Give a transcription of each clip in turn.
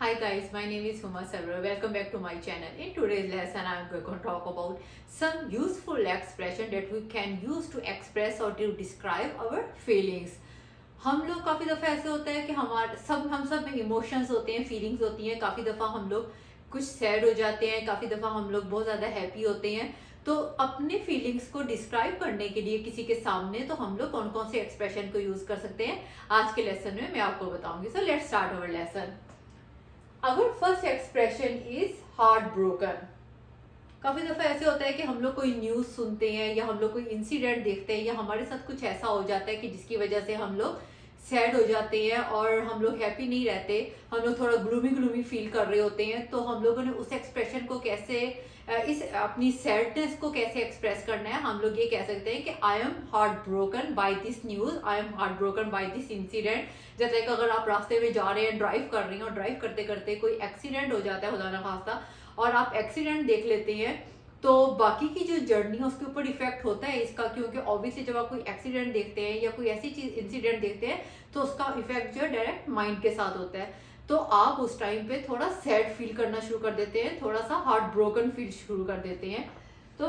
Hi guys, my name is Huma Sarwar. Welcome back to my channel. In today's lesson, I am going to talk about some useful expression that we can use to express or to describe our feelings. हम लोग काफ़ी दफ़ा ऐसे होता है कि हम सब में इमोशंस होते हैं, फीलिंग्स होती हैं. काफ़ी दफ़ा हम लोग कुछ सैड हो जाते हैं, काफ़ी दफ़ा हम लोग बहुत ज़्यादा हैप्पी होते हैं. तो अपने फीलिंग्स को डिस्क्राइब करने के लिए किसी के सामने तो हम लोग कौन कौन से एक्सप्रेशन को यूज़ कर सकते हैं आज के लेसन में मैं आपको बताऊंगी. So let's start our lesson. Our first expression is heartbroken. काफ़ी दफ़ा ऐसे होता है कि हम लोग कोई न्यूज़ सुनते हैं या हम लोग कोई इंसिडेंट देखते हैं या हमारे साथ कुछ ऐसा हो जाता है कि जिसकी वजह से हम लोग सैड हो जाते हैं और हम लोग हैप्पी नहीं रहते, हम लोग थोड़ा ग्लूमी फील कर रहे होते हैं. तो हम लोगों ने उस एक्सप्रेशन को कैसे इस अपनी सैडनेस को कैसे एक्सप्रेस करना है, हम लोग ये कह सकते हैं कि I M heart broken by this news, I am heart broken by this incident. जैसे कि अगर आप रास्ते में जा रहे हैं, ड्राइव कर रही हैं और ड्राइव करते करते कोई एक्सीडेंट हो जाता है खुदा ना खास्ता और आप एक्सीडेंट देख लेते हैं, तो बाकी की जो जर्नी है उसके ऊपर इफेक्ट होता है इसका, क्योंकि ऑब्वियसली जब आप कोई एक्सीडेंट देखते हैं या कोई ऐसी चीज इंसिडेंट देखते हैं तो उसका इफेक्ट जो है डायरेक्ट माइंड के साथ होता है. तो आप उस टाइम पे थोड़ा सैड फील करना शुरू कर देते हैं, थोड़ा सा हार्ट ब्रोकन फील शुरू कर देते हैं. तो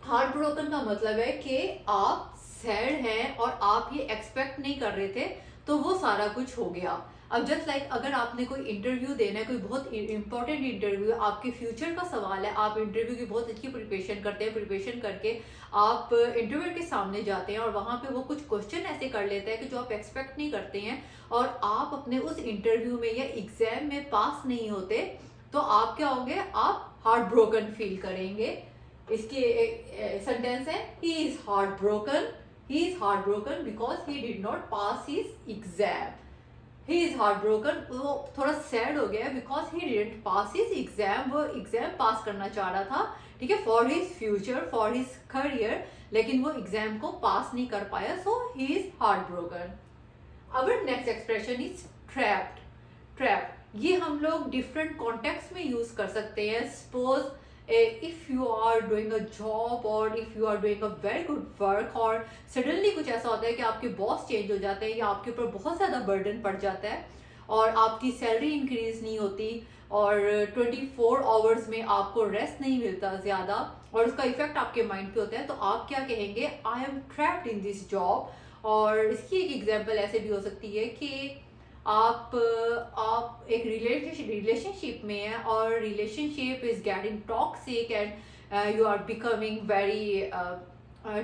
हार्ट ब्रोकन का मतलब है कि आप सैड हैं और आप ये एक्सपेक्ट नहीं कर रहे थे, तो वो सारा कुछ हो गया. अब जस्ट लाइक अगर आपने कोई इंटरव्यू देना है, कोई बहुत इंपॉर्टेंट इंटरव्यू, आपके फ्यूचर का सवाल है, आप इंटरव्यू की बहुत अच्छी प्रिपरेशन करते हैं, प्रिपरेशन करके आप इंटरव्यू के सामने जाते हैं और वहाँ पे वो कुछ क्वेश्चन ऐसे कर लेता है कि जो आप एक्सपेक्ट नहीं करते हैं और आप अपने उस इंटरव्यू में या एग्जाम में पास नहीं होते, तो आप क्या होंगे, आप हार्ट ब्रोकन फील करेंगे. इसकी सेंटेंस है he is heart broken, he is heartbroken because he did not pass his exam. He is heartbroken, वो थोड़ा सैड हो गया because he didn't pass his exam. वो एग्जाम पास करना चाह रहा था, ठीक है, for his future, for his career, लेकिन वो एग्जाम को पास नहीं कर पाया, so he is heartbroken. Our next expression is trapped. Trapped ये हम लोग डिफरेंट कॉन्टेक्स्ट में यूज कर सकते हैं. Suppose if you are doing a job or if you are doing a very good work और सडनली कुछ ऐसा होता है कि आपके बॉस चेंज हो जाते हैं या आपके ऊपर बहुत ज़्यादा बर्डन पड़ जाता है और आपकी सैलरी इंक्रीज नहीं होती और 24 आवर्स में आपको रेस्ट नहीं मिलता ज़्यादा और उसका इफेक्ट आपके माइंड पे होता है, तो आप क्या कहेंगे, I am trapped in this job. और इसकी एक एग्जांपल ऐसे भी हो सकती है कि आप एक रिलेशनशिप में हैं और relationship is getting toxic and you are becoming very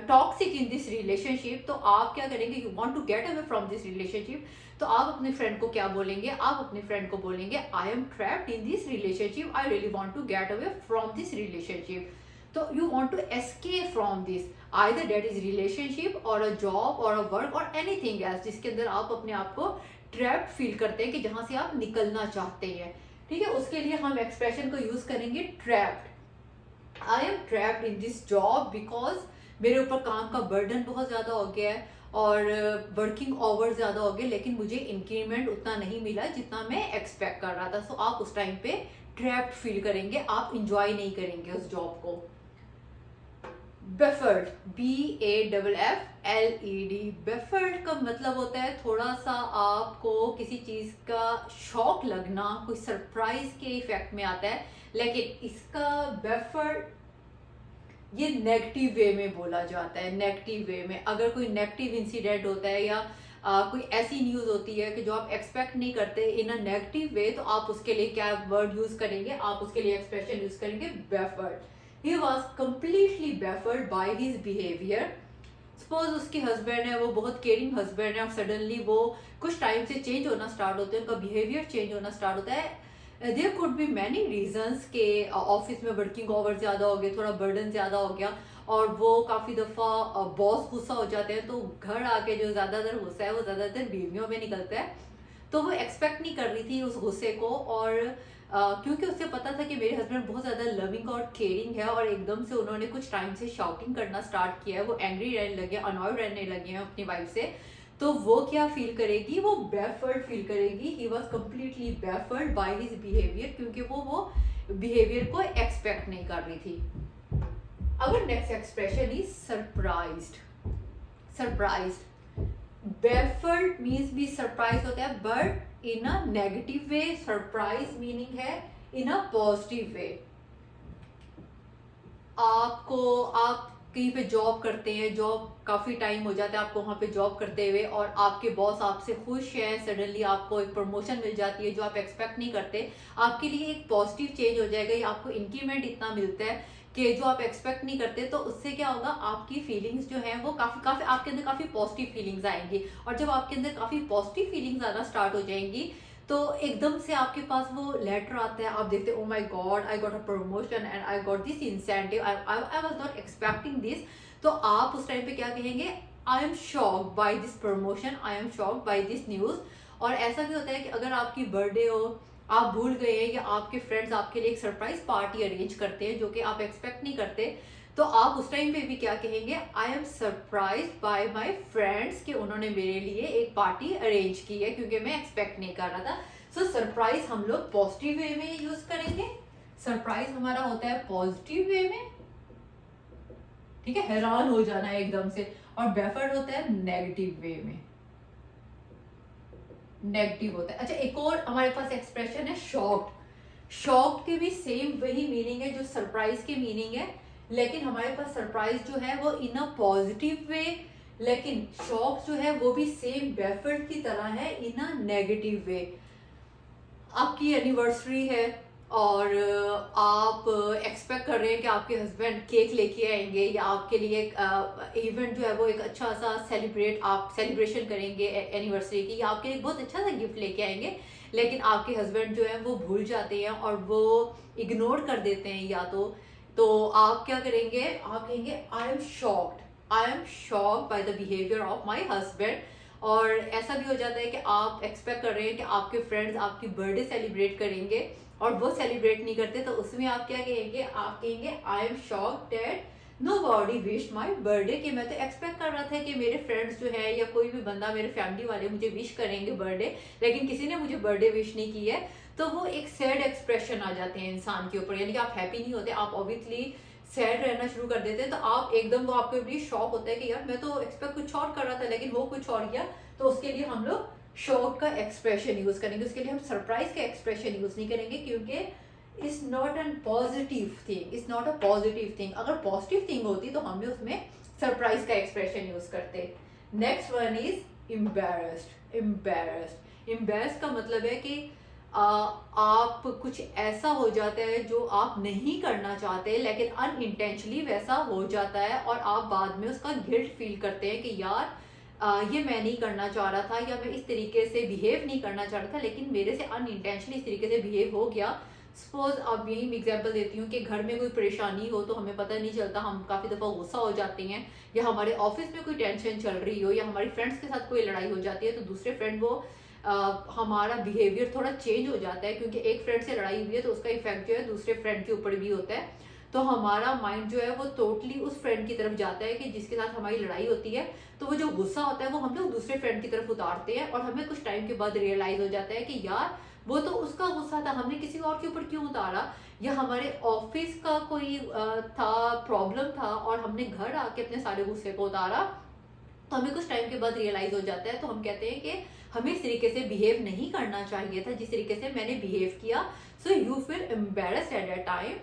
toxic in this relationship. तो आप क्या करेंगे, you want to get away from this relationship. तो आप अपने फ्रेंड को क्या बोलेंगे, आप अपने फ्रेंड को बोलेंगे I am trapped in this relationship, I really want to get away from this relationship. तो you want to escape from this, either that is relationship और अ जॉब और अ वर्क और एनीथिंग एल्स जिसके अंदर आप अपने आप को ट्रैप्ड फील करते हैं कि जहां से आप निकलना चाहते हैं. ठीक है, उसके लिए हम एक्सप्रेशन को यूज करेंगे trapped. I am trapped in this job because मेरे ऊपर काम का बर्डन बहुत ज़्यादा हो गया है और वर्किंग आवर्स ज़्यादा हो गए, लेकिन मुझे इंक्रीमेंट उतना नहीं मिला जितना मैं एक्सपेक्ट कर रहा था. सो आप उस टाइम पे ट्रैप्ड फील करेंगे, आप इंजॉय नहीं करेंगे उस जॉब को. बेफर्ड, BAFFLED. बेफर्ड का मतलब होता है थोड़ा सा आपको किसी चीज़ का शॉक लगना, कोई सरप्राइज के इफेक्ट में आता है, लेकिन इसका बेफर्ड ये नेगेटिव वे में बोला जाता है. नेगेटिव वे में अगर कोई नेगेटिव इंसिडेंट होता है या कोई ऐसी न्यूज़ होती है कि जो आप एक्सपेक्ट नहीं करते इन अ नेगेटिव वे, तो आप उसके लिए क्या वर्ड यूज़ करेंगे, आप उसके लिए एक्सप्रेशन यूज़ करेंगे बेफर्ड. He was completely baffled by his behavior. Suppose उसके हस्बैंड है, वो बहुत केयरिंग हस्बैंड है और सडनली वो कुछ टाइम से चेंज होना स्टार्ट होते हैं, उनका बिहेवियर चेंज होना स्टार्ट होता है. There could be many reasons के ऑफिस में वर्किंग आवर ज़्यादा हो गए, थोड़ा बर्डन ज़्यादा हो गया और वो काफ़ी दफ़ा बॉस गुस्सा हो जाते हैं, तो घर आके जो ज़्यादातर गुस्सा है वो ज़्यादातर बीवियों में निकलता है. तो वो एक्सपेक्ट नहीं कर रही थी उस गुस्से को और क्योंकि उसे पता था कि मेरे हस्बैंड बहुत ज़्यादा लविंग और केयरिंग है और एकदम से उन्होंने कुछ टाइम से शाउटिंग करना स्टार्ट किया है, वो एंग्री रहने लगे, अनॉयड रहने लगे हैं अपनी वाइफ से. तो वो क्या फील करेगी, वो बैफर्ड फील करेगी. He was completely baffled by his behaviour, क्योंकि वो बिहेवियर को एक्सपेक्ट नहीं कर रही थी. Our next expression is surprised. Surprised baffled means भी सरप्राइज होता है but in a negative way, surprise meaning है इन अ पॉजिटिव वे। आप कहीं पे जॉब करते हैं, जॉब काफ़ी टाइम हो जाता है आपको वहाँ पे जॉब करते हुए, और आपके बॉस आपसे खुश हैं, सडनली आपको एक प्रमोशन मिल जाती है जो आप एक्सपेक्ट नहीं करते, आपके लिए एक पॉजिटिव चेंज हो जाएगा, या आपको इंक्रीमेंट इतना मिलता है कि जो आप एक्सपेक्ट नहीं करते, तो उससे क्या होगा, आपकी फीलिंग्स जो है वो काफ़ी काफ़ी आपके अंदर काफ़ी पॉजिटिव फीलिंग्स आएंगी, और जब आपके अंदर काफ़ी पॉजिटिव फीलिंग्स आना स्टार्ट हो जाएंगी तो एकदम से आपके पास वो लेटर आता है, आप देखते हो oh my god I got a promotion and I got this incentive, I was not expecting this. तो आप उस टाइम पे क्या कहेंगे, I am shocked by this promotion, I am shocked by this news. और ऐसा भी होता है कि अगर आपकी बर्थडे हो, आप भूल गए हैं, या आपके फ्रेंड्स आपके लिए एक सरप्राइज पार्टी अरेंज करते हैं जो कि आप एक्सपेक्ट नहीं करते, तो आप उस टाइम पे भी क्या कहेंगे, I am surprise by my friends कि उन्होंने मेरे लिए एक पार्टी अरेंज की है क्योंकि मैं एक्सपेक्ट नहीं कर रहा था। सो सरप्राइज हम लोग पॉजिटिव वे में यूज करेंगे, सरप्राइज हमारा होता है पॉजिटिव वे में, ठीक है, हैरान हो जाना है एकदम से। और बेफर्ड होता है नेगेटिव वे में, नेगेटिव होता है। अच्छा, एक और हमारे पास एक्सप्रेशन है शॉक्ड। शॉक्ड के भी सेम वही मीनिंग है जो सरप्राइज के मीनिंग है, लेकिन हमारे पास सरप्राइज जो है वो इन अ पॉजिटिव वे, लेकिन शॉक जो है वो भी सेम बेफर्ड की तरह है इन अ नेगेटिव वे। आपकी एनिवर्सरी है और आप एक्सपेक्ट कर रहे हैं कि आपके हस्बैंड केक लेके आएंगे, या आपके लिए इवेंट जो है वो एक अच्छा सा आप सेलिब्रेशन करेंगे एनिवर्सरी की, या आपके लिए बहुत अच्छा सा गिफ्ट लेके आएंगे, लेकिन आपके हस्बैंड जो है वो भूल जाते हैं और वो इग्नोर कर देते हैं, या तो आप क्या करेंगे, आप कहेंगे I am shocked, I am shocked by the behaviour of my husband. और ऐसा भी हो जाता है कि आप एक्सपेक्ट कर रहे हैं कि आपके फ्रेंड्स आपकी बर्थडे सेलिब्रेट करेंगे और वो सेलिब्रेट नहीं करते, तो उसमें आप क्या कहेंगे, आप कहेंगे I am shocked that nobody wish my birthday, कि मैं तो एक्सपेक्ट कर रहा था कि मेरे फ्रेंड्स जो है या कोई भी बंदा, मेरे फैमिली वाले मुझे विश करेंगे बर्थडे, लेकिन किसी ने मुझे बर्थडे विश नहीं की है। तो वो एक सैड एक्सप्रेशन आ जाते हैं इंसान के ऊपर, यानी कि आप हैप्पी नहीं होते, आप ऑब्वियसली सैड रहना शुरू कर देते हैं। तो आप एकदम वो आपके लिए शॉक होता है कि यार मैं तो एक्सपेक्ट कुछ और कर रहा था लेकिन वो कुछ और किया, तो उसके लिए हम लोग शॉक का एक्सप्रेशन यूज करेंगे, उसके लिए हम सरप्राइज का एक्सप्रेशन यूज नहीं करेंगे, क्योंकि it's not an positive thing, it's not a positive thing. अगर पॉजिटिव थिंग होती तो हमने उसमें सरप्राइज का एक्सप्रेशन यूज करते। Next one is embarrassed. Embarrassed का मतलब है कि आप कुछ ऐसा हो जाता है जो आप नहीं करना चाहते, लेकिन अनइंटेंशनली वैसा हो जाता है और आप बाद में उसका गिल्ट फील करते हैं कि यार ये मैं नहीं करना चाह रहा था, या मैं इस तरीके से बिहेव नहीं करना चाह रहा था, लेकिन मेरे से अनइंटेंशनली इस तरीके से बिहेव हो गया। सपोज अब यही मैं एग्जाम्पल देती हूँ कि घर में कोई परेशानी हो तो हमें पता नहीं चलता, हम काफ़ी दफ़ा गुस्सा हो जाते हैं, या हमारे ऑफिस में कोई टेंशन चल रही हो, या हमारी फ्रेंड्स के साथ कोई लड़ाई हो जाती है, तो दूसरे फ्रेंड वो हमारा बिहेवियर थोड़ा चेंज हो जाता है, क्योंकि एक फ्रेंड से लड़ाई हुई है तो उसका इफेक्ट जो है दूसरे फ्रेंड के ऊपर भी होता है। तो हमारा माइंड जो है वो टोटली उस फ्रेंड की तरफ जाता है कि जिसके साथ हमारी लड़ाई होती है, तो वो जो गुस्सा होता है वो हम लोग दूसरे फ्रेंड की तरफ उतारते हैं, और हमें कुछ टाइम के बाद रियलाइज हो जाता है कि यार वो तो उसका गुस्सा था, हमने किसी और के ऊपर क्यों उतारा, या हमारे ऑफिस का कोई था प्रॉब्लम था और हमने घर आके अपने सारे गुस्से को उतारा। तो हमें कुछ टाइम के बाद रियलाइज हो जाता है, तो हम कहते हैं कि हमें इस तरीके से बिहेव नहीं करना चाहिए था जिस तरीके से मैंने बिहेव किया। So you feel embarrassed at that time.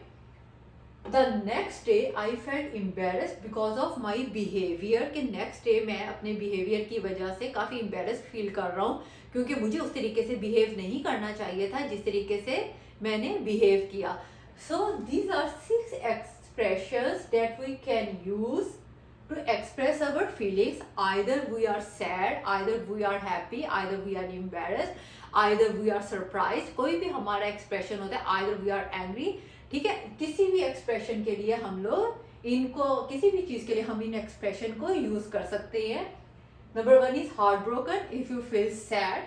The next day I felt embarrassed because of my behaviour, के नेक्स्ट डे मैं अपने बिहेवियर की वजह से काफ़ी एम्बेरस्ड फील कर रहा हूँ, क्योंकि मुझे उस तरीके से बिहेव नहीं करना चाहिए था जिस तरीके से मैंने बिहेव किया। So these are 6 expressions that we can use to express our feelings. Either we are sad, either we are happy, either we are embarrassed, either we are surprised. कोई भी हमारा एक्सप्रेशन होता है, either we are angry, ठीक है। किसी भी expression के लिए हम लोग इनको, किसी भी चीज के लिए हम इन एक्सप्रेशन को यूज कर सकते हैं। Number 1 is heart broken, if you feel sad.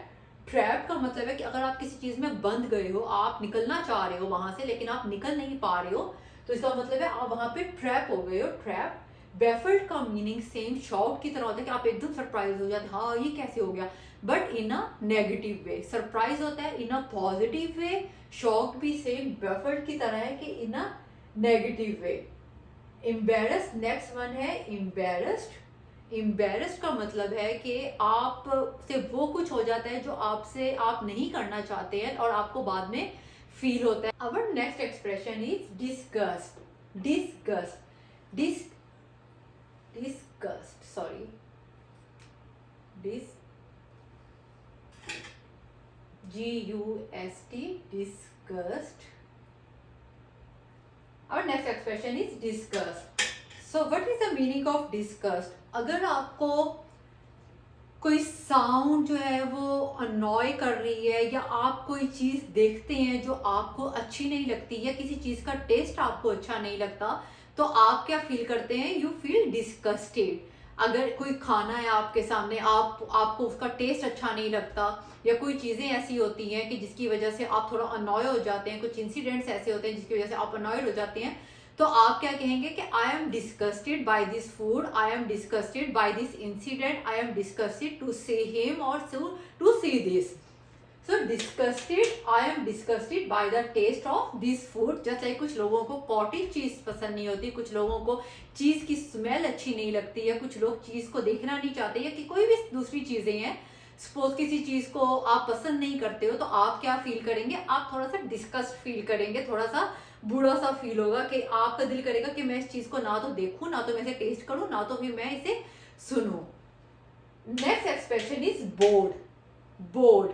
Trap का मतलब है कि अगर आप किसी चीज में बंद गए हो, आप निकलना चाह रहे हो वहां से लेकिन आप निकल नहीं पा रहे हो, तो इसका मतलब है आप वहां पे ट्रैप हो गए हो, ट्रैप। बेफल्ड का मीनिंग सेम शॉक की तरह होता है कि आप एकदम सरप्राइज हो जाते हैं, हाँ ये कैसे हो गया, but in a negative way. Surprise होता है in a positive way, shock भी सेम बेफल्ड की तरह है कि in a negative way. Embarrass next one है एम्बेरस्ड। एम्बेरस्ड का मतलब है कि आप से वो कुछ हो जाता है जो आपसे आप नहीं करना चाहते हैं और आपको बाद में फील होता है. Our next expression is disgust. Disgust disgust sorry G-U-S-T, disgust. Our next expression is disgust. So what is the meaning of disgust? अगर आपको कोई साउंड जो है वो अनॉय कर रही है, या आप कोई चीज़ देखते हैं जो आपको अच्छी नहीं लगती, या किसी चीज़ का टेस्ट आपको अच्छा नहीं लगता, तो आप क्या फील करते हैं? You feel disgusted. अगर कोई खाना है आपके सामने, आपको उसका टेस्ट अच्छा नहीं लगता, या कोई चीज़ें ऐसी होती हैं कि जिसकी वजह से आप थोड़ा अनॉय हो जाते हैं, कुछ इंसिडेंट्स ऐसे होते हैं जिसकी वजह से आप अनॉयड हो जाते हैं, तो आप क्या कहेंगे कि I am disgusted by this food, I am disgusted by this incident, I am disgusted to see him और to see this. So disgusted, I am disgusted by the taste of this food. Just like कुछ लोगों को cottage cheese पसंद नहीं होती, कुछ लोगों को चीज की स्मेल अच्छी नहीं लगती है, कुछ लोग चीज को देखना नहीं चाहते, या कि कोई भी दूसरी चीजें हैं. सपोज किसी चीज को आप पसंद नहीं करते हो, तो आप क्या फील करेंगे? आप थोड़ा सा डिस्गस्ट फील करेंगे, थोड़ा सा बुरा सा फील होगा कि आपका दिल करेगा कि मैं इस चीज को ना तो देखूं, ना तो मैं इसे टेस्ट करूं, ना तो फिर मैं इसे सुनूं. Next expression is board. Board.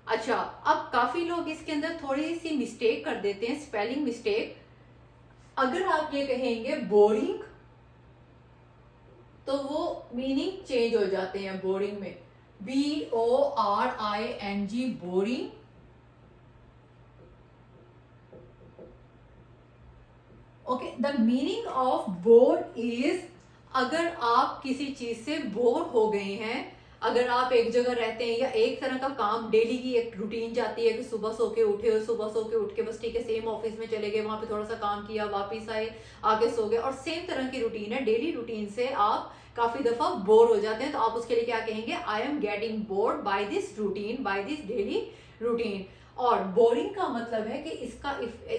अच्छा, अब काफी लोग इसके अंदर थोड़ी सी मिस्टेक कर देते हैं, स्पेलिंग मिस्टेक. अगर आप ये कहेंगे बोरिंग, तो वो मीनिंग चेंज हो जाते हैं बोरिंग में. BORING, boring. Okay, the meaning of board is, अगर आप किसी चीज से बोर हो गए हैं, अगर आप एक जगह रहते हैं, या एक तरह का काम डेली की एक रूटीन जाती है कि सुबह सो के उठे और सुबह सो के उठ के बस ठीक है सेम ऑफिस में चले गए, वहां पे थोड़ा सा काम किया, वापस आए, आके सो गए, और सेम तरह की रूटीन है, डेली रूटीन से आप काफी दफा बोर हो जाते हैं, तो आप उसके लिए क्या कहेंगे? I am getting bored by this routine, by this daily routine. और बोरिंग का मतलब है कि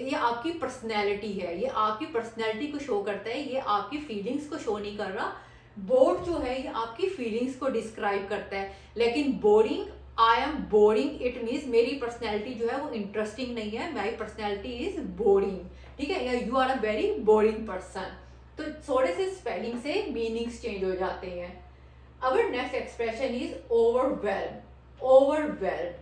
ये आपकी पर्सनैलिटी है, ये आपकी पर्सनैलिटी को शो करता है, ये आपकी फीलिंग्स को शो नहीं कर रहा. बोर्ड जो है ये आपकी फीलिंग्स को डिस्क्राइब करता है. लेकिन boring, I am boring, it means मेरी पर्सनैलिटी जो है वो इंटरेस्टिंग नहीं है, माई पर्सनैलिटी इज बोरिंग. ठीक है, या you are a very boring person. तो थोड़े से स्पेलिंग से मीनिंग्स चेंज हो जाते हैं. अवर next expression is overwhelm. Overwhelm.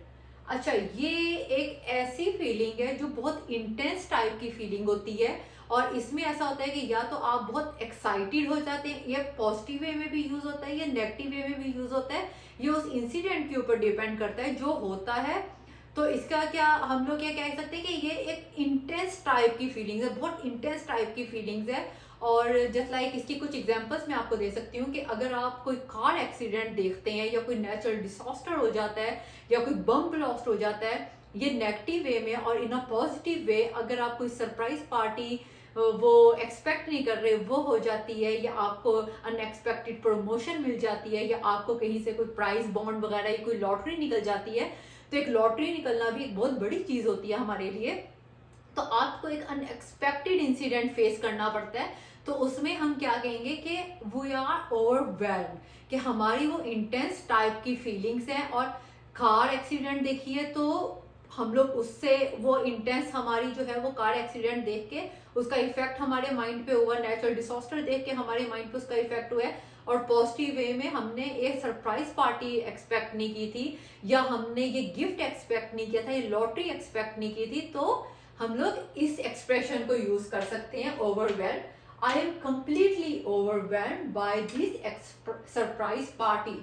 अच्छा, ये एक ऐसी फीलिंग है जो बहुत इंटेंस टाइप की फीलिंग होती है, और इसमें ऐसा होता है कि या तो आप बहुत एक्साइटेड हो जाते हैं, ये पॉजिटिव वे में भी यूज होता है, या नेगेटिव वे में भी यूज होता है, ये उस इंसिडेंट के ऊपर डिपेंड करता है जो होता है. तो इसका क्या हम लोग क्या कह सकते हैं कि ये एक इंटेंस टाइप की फीलिंग्स है, बहुत इंटेंस टाइप की फीलिंग्स है. और जस्ट लाइक इसकी कुछ एग्जांपल्स मैं आपको दे सकती हूँ कि अगर आप कोई कार एक्सीडेंट देखते हैं, या कोई नेचुरल डिसास्टर हो जाता है, या कोई बम ब्लास्ट हो जाता है, ये नेगेटिव वे में, और इन अ पॉजिटिव वे अगर आप कोई सरप्राइज पार्टी वो एक्सपेक्ट नहीं कर रहे वो हो जाती है, या आपको अनएक्सपेक्टेड प्रमोशन मिल जाती है, या आपको कहीं से कोई प्राइज बॉन्ड वगैरह या कोई लॉटरी निकल जाती है, तो एक लॉटरी निकलना भी एक बहुत बड़ी चीज होती है हमारे लिए. तो आपको एक अनएक्सपेक्टेड इंसिडेंट फेस करना पड़ता है, तो उसमें हम क्या कहेंगे कि वी आर ओवरवेल्म, कि हमारी वो इंटेंस टाइप की फीलिंग्स हैं. और कार एक्सीडेंट देखिए तो हम लोग उससे वो इंटेंस हमारी जो है वो कार एक्सीडेंट देख के उसका इफेक्ट हमारे माइंड पे हुआ, नेचुरल डिसास्टर देख के हमारे माइंड पे उसका इफेक्ट हुआ है. और पॉजिटिव वे में हमने एक सरप्राइज पार्टी एक्सपेक्ट नहीं की थी, या हमने ये गिफ्ट एक्सपेक्ट नहीं किया था, ये लॉटरी एक्सपेक्ट नहीं की थी, तो हम लोग इस एक्सप्रेशन को यूज कर सकते हैं, overwhelm. I am completely overwhelm by this surprise party.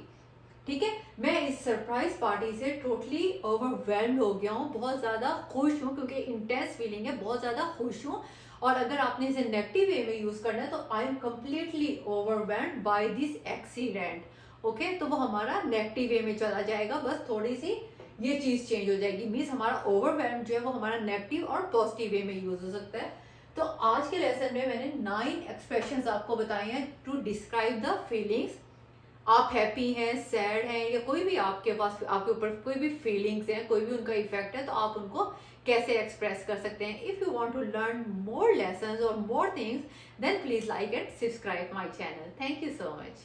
ठीक है, मैं इस सरप्राइज पार्टी से टोटली ओवरवेल्म हो गया हूँ, बहुत ज्यादा खुश हूँ, क्योंकि इंटेंस फीलिंग है, बहुत ज्यादा खुश हूँ. और अगर आपने इसे नेगेटिव वे में यूज करना है तो I am completely overwhelm by this accident. Okay, तो वो हमारा नेगेटिव वे में चला जाएगा, बस थोड़ी सी ये चीज चेंज हो जाएगी. मीन्स हमारा ओवरवेल्म जो है वो हमारा नेगेटिव और पॉजिटिव वे में यूज हो सकता है. तो आज के लेसन में मैंने 9 एक्सप्रेशंस आपको बताए हैं टू डिस्क्राइब द फीलिंग्स. आप हैप्पी हैं, सैड हैं, या कोई भी आपके पास आपके ऊपर कोई भी फीलिंग्स हैं, कोई भी उनका इफेक्ट है, तो आप उनको कैसे एक्सप्रेस कर सकते हैं. If you want to learn more lessons और more things, then please like and subscribe my channel. Thank you so much.